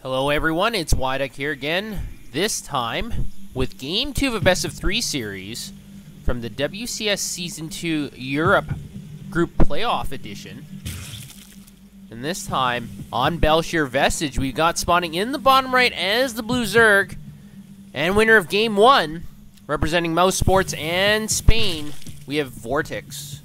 Hello everyone, it's Wyduck here again, this time with Game 2 of a Best of 3 series from the WCS Season 2 Europe Group Playoff Edition. And this time, on Shir Vestige, we got spawning in the bottom right as the Blue Zerg, and winner of Game 1, representing Mouse Sports and Spain, we have Vortix.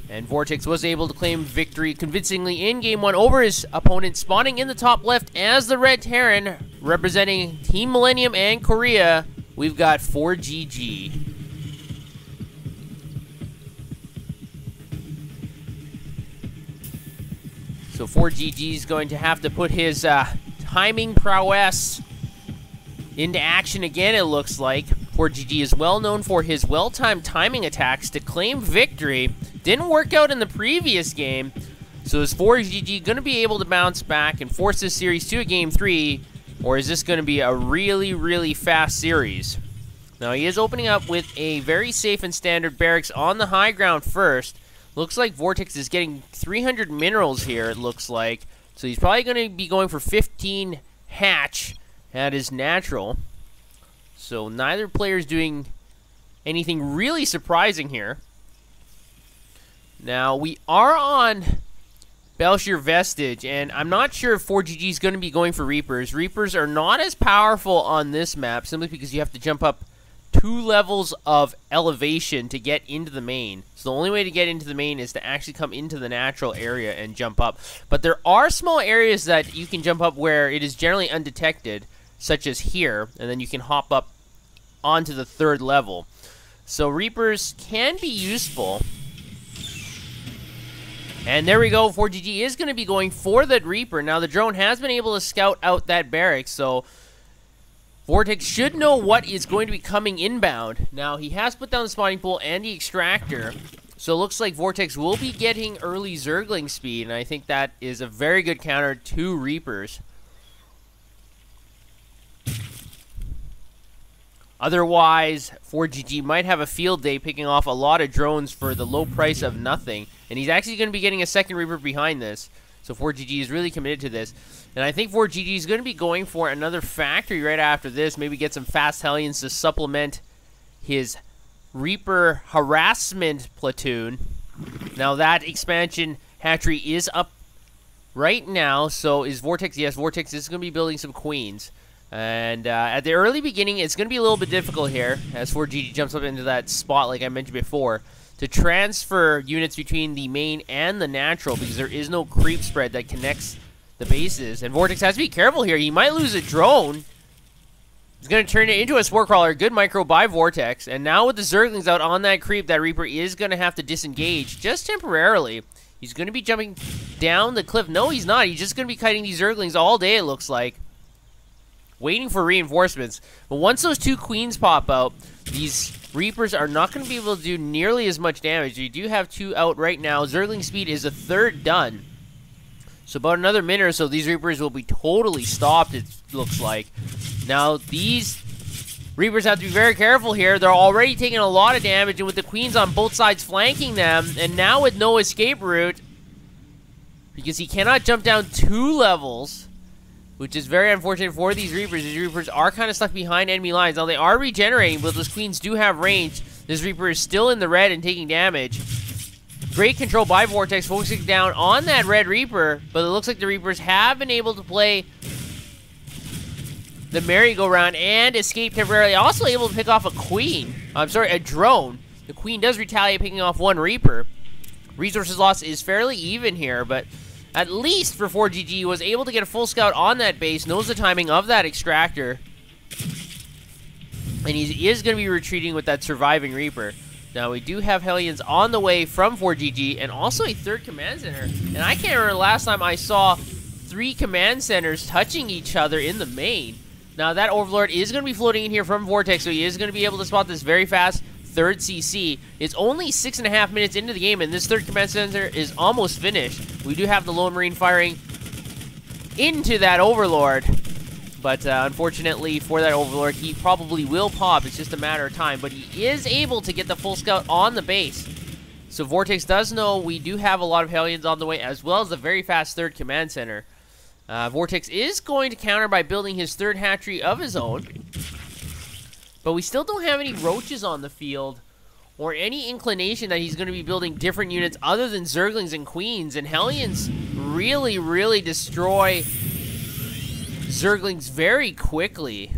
And Vortix was able to claim victory convincingly in Game 1 over his opponent, spawning in the top left as the Red Terran, representing Team Millennium and Korea. We've got Forgg. So Forgg is going to have to put his timing prowess into action again, it looks like. Forgg is well known for his well-timed timing attacks to claim victory. Didn't work out in the previous game, so is Forgg going to be able to bounce back and force this series to a Game 3, or is this going to be a really, really fast series? Now, he is opening up with a very safe and standard barracks on the high ground first. Looks like Vortix is getting 300 minerals here, it looks like. So he's probably going to be going for 15 hatch at his natural. So neither player is doing anything really surprising here. Now, we are on Shir Vestige, and I'm not sure if Forgg is going to be going for Reapers. Reapers are not as powerful on this map, simply because you have to jump up 2 levels of elevation to get into the main. So the only way to get into the main is to actually come into the natural area and jump up. But there are small areas that you can jump up where it is generally undetected, such as here, and then you can hop up onto the 3rd level. So Reapers can be useful. And there we go, Forgg is going to be going for that Reaper. Now, the drone has been able to scout out that barracks, so Vortix should know what is going to be coming inbound. Now, he has put down the spawning pool and the extractor, so it looks like Vortix will be getting early Zergling speed, and I think that is a very good counter to Reapers. Otherwise, Forgg might have a field day picking off a lot of drones for the low price of nothing. And he's actually going to be getting a second Reaper behind this. So Forgg is really committed to this. And I think Forgg is going to be going for another factory right after this. Maybe get some fast Hellions to supplement his Reaper harassment platoon. Now that expansion hatchery is up right now. So is Vortix? Yes, Vortix is going to be building some queens. And at the early beginning, it's going to be a little bit difficult here, as Forgg jumps up into that spot like I mentioned before, to transfer units between the main and the natural, because there is no creep spread that connects the bases. And Vortix has to be careful here. He might lose a drone. He's going to turn it into a spore crawler. Good micro by Vortix. And now with the Zerglings out on that creep, that Reaper is going to have to disengage just temporarily. He's going to be jumping down the cliff. No, he's not. He's just going to be kiting these Zerglings all day, it looks like, waiting for reinforcements. But once those 2 queens pop out, these Reapers are not going to be able to do nearly as much damage. You do have 2 out right now. Zergling speed is a 3rd done. So about another minute or so, these Reapers will be totally stopped, it looks like. Now, these Reapers have to be very careful here. They're already taking a lot of damage, and with the queens on both sides flanking them, and now with no escape route, because he cannot jump down 2 levels, which is very unfortunate for these Reapers. These Reapers are kind of stuck behind enemy lines. Now, they are regenerating, but those queens do have range. This Reaper is still in the red and taking damage. Great control by Vortix, focusing down on that red Reaper, but it looks like the Reapers have been able to play the merry-go-round and escape temporarily. Also able to pick off a queen. I'm sorry, a drone. The queen does retaliate, picking off 1 Reaper. Resources lost is fairly even here, but at least for Forgg, was able to get a full scout on that base, knows the timing of that extractor, and he is going to be retreating with that surviving Reaper. Now, we do have Hellions on the way from Forgg, and also a 3rd command center. And I can't remember the last time I saw 3 command centers touching each other in the main. Now, that Overlord is going to be floating in here from Vortix, so he is going to be able to spot this very fast 3rd CC. It's only 6.5 minutes into the game, and this 3rd command center is almost finished. We do have the Lone Marine firing into that Overlord, but unfortunately for that Overlord, he probably will pop. It's just a matter of time, but he is able to get the full scout on the base. So Vortix does know we do have a lot of Hellions on the way, as well as a very fast third command center. Vortix is going to counter by building his third hatchery of his own. But we still don't have any roaches on the field, or any inclination that he's going to be building different units other than Zerglings and Queens. And Hellions really, really destroy Zerglings very quickly.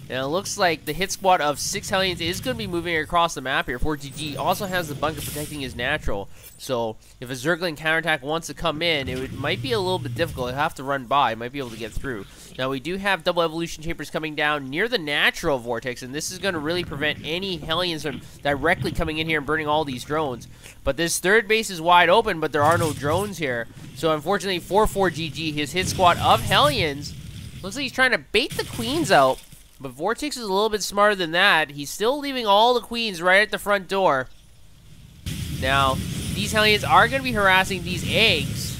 And it looks like the hit squad of 6 Hellions is going to be moving across the map here. Forgg also has the bunker protecting his natural. So if a Zergling counterattack wants to come in, it might be a little bit difficult. He'll have to run by. Might be able to get through. Now we do have double evolution chambers coming down near the natural Vortex, and this is going to really prevent any Hellions from directly coming in here and burning all these drones. But this third base is wide open, but there are no drones here. So unfortunately for Forgg, his hit squad of Hellions, looks like he's trying to bait the Queens out. But Vortix is a little bit smarter than that. He's still leaving all the Queens right at the front door. Now, these Hellions are going to be harassing these eggs,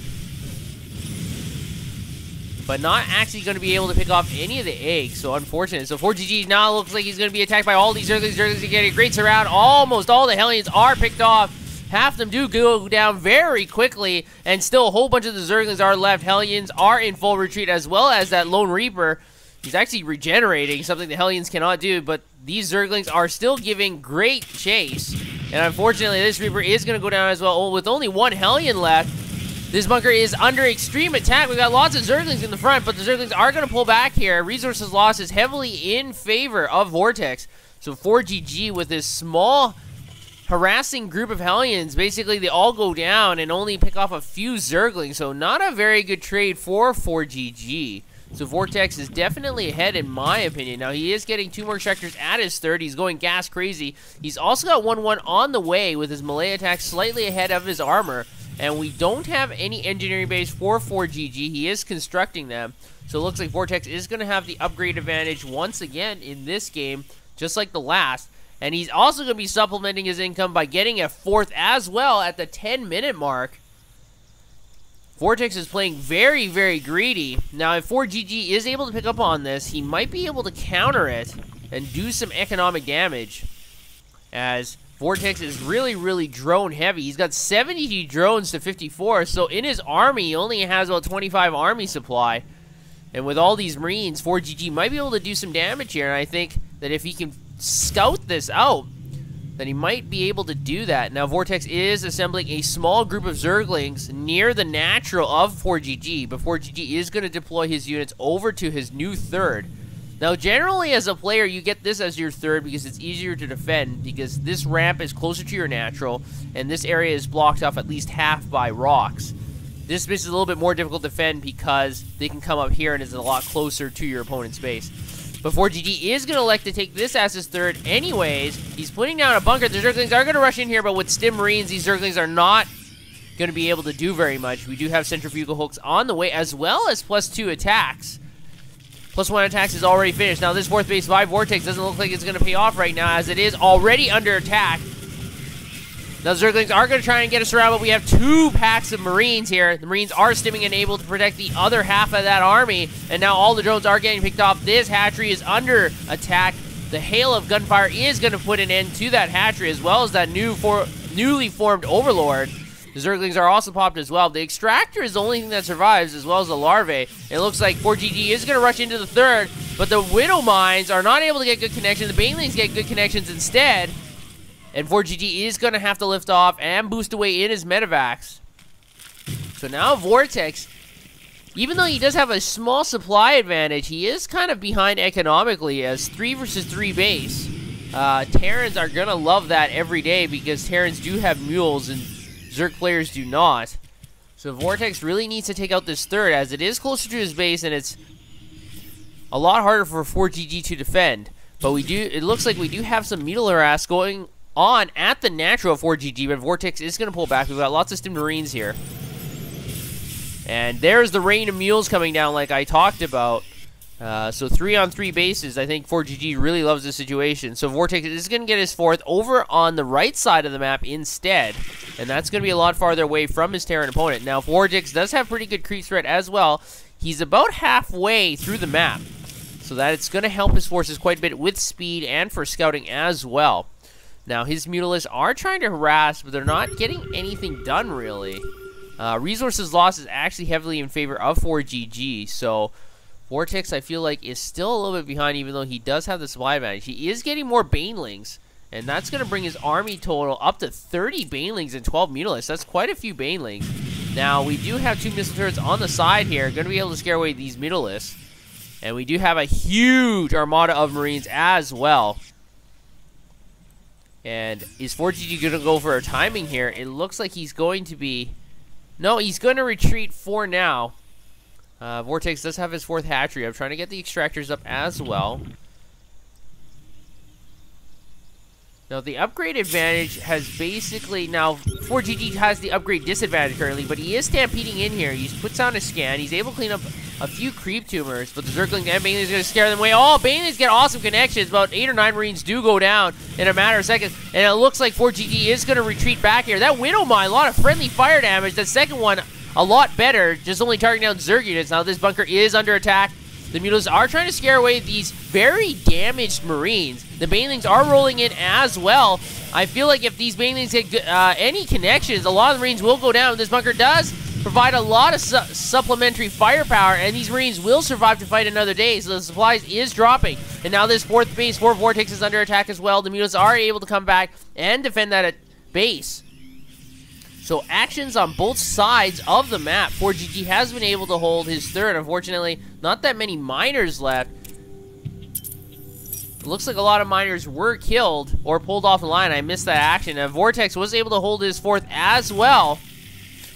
but not actually going to be able to pick off any of the eggs. So unfortunate. So Forgg now looks like he's going to be attacked by all these Zerglings. Zerglings are getting a great surround. Almost all the Hellions are picked off. Half of them do go down very quickly, and still a whole bunch of the Zerglings are left. Hellions are in full retreat, as well as that Lone Reaper. He's actually regenerating, something the Hellions cannot do, but these Zerglings are still giving great chase. And unfortunately, this Reaper is going to go down as well. With only one Hellion left, this bunker is under extreme attack. We've got lots of Zerglings in the front, but the Zerglings are going to pull back here. Resources lost is heavily in favor of Vortex. So Forgg with this small harassing group of Hellions, basically they all go down and only pick off a few Zerglings. So not a very good trade for Forgg. So Vortex is definitely ahead in my opinion. Now he is getting 2 more Extractors at his third. He's going gas crazy. He's also got 1-1 on the way with his melee attack slightly ahead of his armor. And we don't have any engineering base for Forgg. He is constructing them. So it looks like Vortex is going to have the upgrade advantage once again in this game, just like the last. And he's also going to be supplementing his income by getting a 4th as well at the 10-minute mark. Vortex is playing very, very greedy. Now, if Forgg is able to pick up on this, he might be able to counter it and do some economic damage, as Vortex is really, really drone heavy. He's got 70 drones to 54, so in his army, he only has about 25 army supply. And with all these Marines, Forgg might be able to do some damage here, and I think that if he can scout this out, then he might be able to do that. Now, Vortex is assembling a small group of Zerglings near the natural of Forgg, but Forgg is going to deploy his units over to his new third. Now, generally, as a player, you get this as your third because it's easier to defend, because this ramp is closer to your natural, and this area is blocked off at least half by rocks. This space is a little bit more difficult to defend because they can come up here and it's a lot closer to your opponent's base. But Forgg is going to elect to take this as his third anyways. He's putting down a bunker. The Zerglings are going to rush in here, but with Stim Marines, these Zerglings are not going to be able to do very much. We do have centrifugal hooks on the way, as well as +2 attacks. +1 attacks is already finished. Now, this 4th base by Vortex doesn't look like it's going to pay off right now, as it is already under attack. Now, the Zerglings are going to try and get us around, but we have 2 packs of Marines here. The Marines are stimming and able to protect the other half of that army, and now all the drones are getting picked off. This hatchery is under attack. The hail of gunfire is going to put an end to that hatchery, as well as that newly formed Overlord. The Zerglings are also popped as well. The Extractor is the only thing that survives, as well as the Larvae. It looks like Forgg is going to rush into the third, but the Widow Mines are not able to get good connections. The Banelings get good connections instead. And Forgg is going to have to lift off and boost away in his medevacs. So now Vortex, even though he does have a small supply advantage, he is kind of behind economically, as 3 versus 3 base. Terrans are going to love that every day, because Terrans do have mules and Zerg players do not. So Vortex really needs to take out this third, as it is closer to his base and it's a lot harder for Forgg to defend. But it looks like we do have some Mule harass going on at the natural of Forgg, but Vortex is going to pull back. We've got lots of Stim Marines here. And there's the rain of mules coming down like I talked about. So 3-on-3 bases. I think Forgg really loves this situation. So Vortex is going to get his 4th over on the right side of the map instead. And that's going to be a lot farther away from his Terran opponent. Now, Vortex does have pretty good creep threat as well. He's about halfway through the map, so that it's going to help his forces quite a bit with speed and for scouting as well. Now, his Mutalisks are trying to harass, but they're not getting anything done, really. Resources lost is actually heavily in favor of Forgg, so Vortix, I feel like, is still a little bit behind, even though he does have the supply advantage. He is getting more Banelings, and that's going to bring his army total up to 30 Banelings and 12 Mutalisks. That's quite a few Banelings. Now, we do have 2 missile turrets on the side here, going to be able to scare away these Mutalisks. And we do have a huge armada of Marines as well. And is Forgg going to go for a timing here? It looks like he's going to be... No, he's going to retreat for now. Vortix does have his 4th hatchery. I'm trying to get the extractors up as well. Now, the upgrade advantage has basically... Now, Forgg has the upgrade disadvantage currently, but he is stampeding in here. He puts on a scan. He's able to clean up a few creep tumors, but the Zerglings and Banelings are going to scare them away. Oh, Banelings get awesome connections. About 8 or 9 Marines do go down in a matter of seconds, and it looks like Forgg is going to retreat back here. That Widow Mine, a lot of friendly fire damage. That second one, a lot better, just only targeting down Zerg units. Now, this bunker is under attack. The Mutalisks are trying to scare away these very damaged Marines. The Banelings are rolling in as well. I feel like if these Banelings get any connections, a lot of the Marines will go down. This bunker does provide a lot of supplementary firepower, and these Marines will survive to fight another day, so the supplies is dropping. And now this 4th base for Vortix is under attack as well. The Mutalisks are able to come back and defend that base. So actions on both sides of the map. Forgg has been able to hold his 3rd. Unfortunately, not that many miners left. It looks like a lot of miners were killed or pulled off the line. I missed that action. And Vortix was able to hold his 4th as well.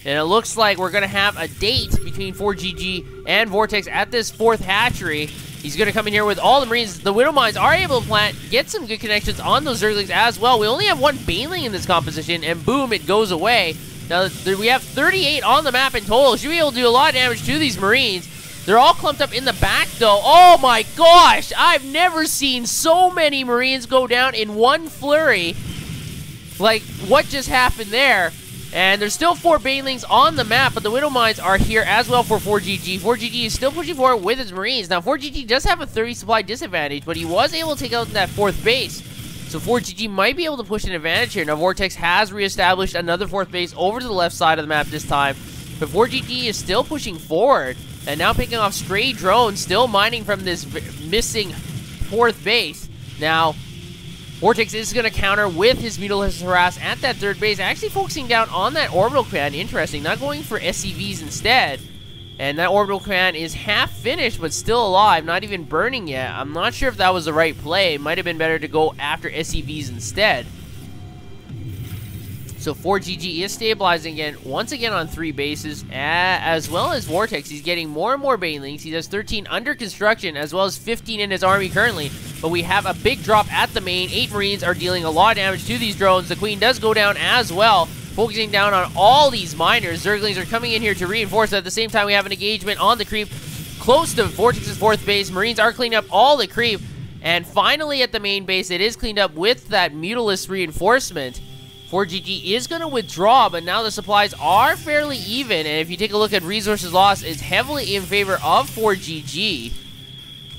And it looks like we're going to have a date between Forgg and Vortix at this 4th hatchery. He's going to come in here with all the Marines. The Widow Mines are able to plant, get some good connections on those Zerglings as well. We only have 1 Baneling in this composition, and boom, it goes away. Now, we have 38 on the map in total. Should be able to do a lot of damage to these Marines. They're all clumped up in the back, though. Oh, my gosh. I've never seen so many Marines go down in one flurry. Like, what just happened there? And there's still 4 Banelings on the map, but the Widow Mines are here as well for Forgg. Forgg is still pushing forward with his Marines. Now, Forgg does have a 30 supply disadvantage, but he was able to take out that 4th base. So Forgg might be able to push an advantage here. Now, Vortix has reestablished another 4th base over to the left side of the map this time. But Forgg is still pushing forward, and now picking off stray drones, still mining from this missing 4th base. Now, Vortix is going to counter with his Mutalisks harass at that 3rd base, actually focusing down on that orbital command. Interesting, not going for SCVs instead. And that orbital command is half finished, but still alive, not even burning yet. I'm not sure if that was the right play. It might have been better to go after SCVs instead. So Forgg is stabilizing again, once again on 3 bases, as well as Vortix. He's getting more and more Banelings. He has 13 under construction, as well as 15 in his army currently. But we have a big drop at the main. 8 Marines are dealing a lot of damage to these drones. The Queen does go down as well, focusing down on all these miners. Zerglings are coming in here to reinforce. At the same time, we have an engagement on the creep close to Vortix's 4th base. Marines are cleaning up all the creep. And finally at the main base, it is cleaned up with that Mutalisks reinforcement. Forgg is going to withdraw, but now the supplies are fairly even. And if you take a look at resources lost, it's heavily in favor of Forgg.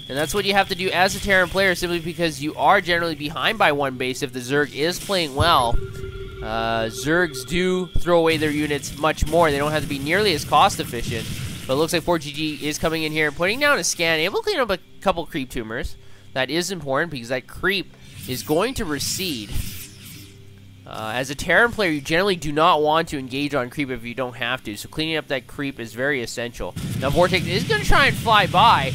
And that's what you have to do as a Terran player, simply because you are generally behind by 1 base if the Zerg is playing well. Zergs do throw away their units much more. They don't have to be nearly as cost efficient. But it looks like Forgg is coming in here and putting down a scan, able to clean up a couple creep tumors. That is important because that creep is going to recede. As a Terran player, you generally do not want to engage on creep if you don't have to. So cleaning up that creep is very essential. Now Vortix is going to try and fly by.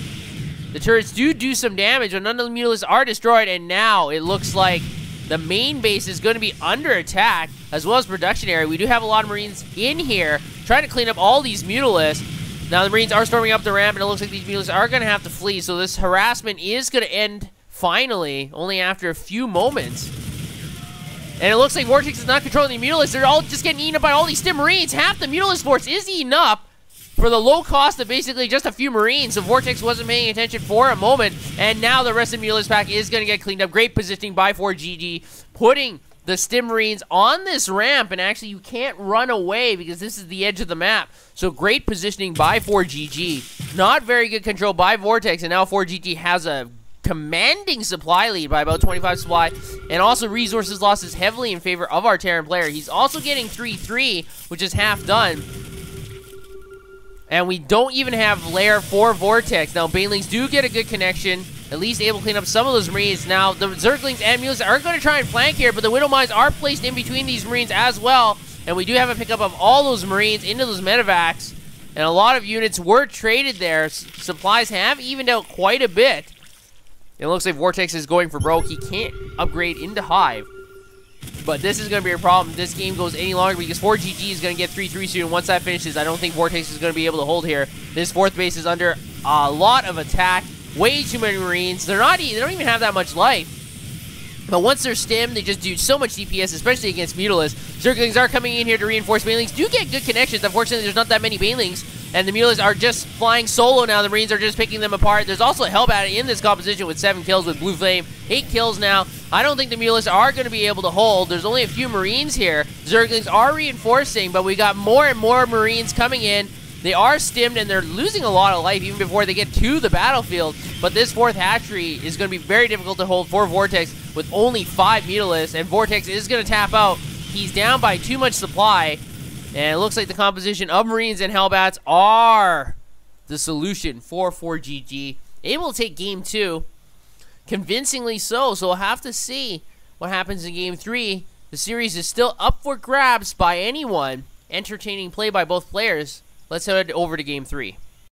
The turrets do some damage, but none of the Mutalisks are destroyed. And now it looks like the main base is going to be under attack, as well as production area. We do have a lot of Marines in here trying to clean up all these Mutalisks. Now the Marines are storming up the ramp, and it looks like these Mutalisks are going to have to flee. So this harassment is going to end finally, only after a few moments. And it looks like Vortix is not controlling the Mutalisks. They're all just getting eaten up by all these Stim Marines. Half the Mutalisk force is eaten up for the low cost of basically just a few Marines. So Vortix wasn't paying attention for a moment. And now the rest of the Mutalisk pack is going to get cleaned up. Great positioning by Forgg, putting the Stim Marines on this ramp. And actually, you can't run away because this is the edge of the map. So great positioning by Forgg. Not very good control by Vortix. And now Forgg has a commanding supply lead by about 25 supply, and also resources lost is heavily in favor of our Terran player. He's also getting 3-3, which is half done. And we don't even have layer 4 Vortex. Now, Banelings do get a good connection, at least able to clean up some of those Marines. Now, the Zerglings and Mules are going to try and flank here, but the Widow Mines are placed in between these Marines as well. And we do have a pickup of all those Marines into those medevacs. And a lot of units were traded there. Supplies have evened out quite a bit. It looks like Vortex is going for broke. He can't upgrade into Hive. But this is going to be a problem if this game goes any longer, because Forgg is going to get 3-3 soon. Once that finishes, I don't think Vortex is going to be able to hold here. This fourth base is under a lot of attack. Way too many Marines. They don't even have that much life. But once they're stimmed, they just do so much DPS, especially against Mutalisks. Zerglings are coming in here to reinforce. Banelings do get good connections. Unfortunately, there's not that many Banelings. And the Mutalisks are just flying solo now. The Marines are just picking them apart. There's also a Hellbat in this composition with 7 kills with Blue Flame. 8 kills now. I don't think the Mutalisks are going to be able to hold. There's only a few Marines here. Zerglings are reinforcing, but we got more and more Marines coming in. They are stimmed, and they're losing a lot of life even before they get to the battlefield. But this fourth hatchery is going to be very difficult to hold for Vortex with only 5 Mutalisks, and Vortex is going to tap out. He's down by too much supply, and it looks like the composition of Marines and Hellbats are the solution for Forgg. Able to take Game 2, convincingly so, so we'll have to see what happens in Game 3. The series is still up for grabs by anyone. Entertaining play by both players. Let's head over to Game 3.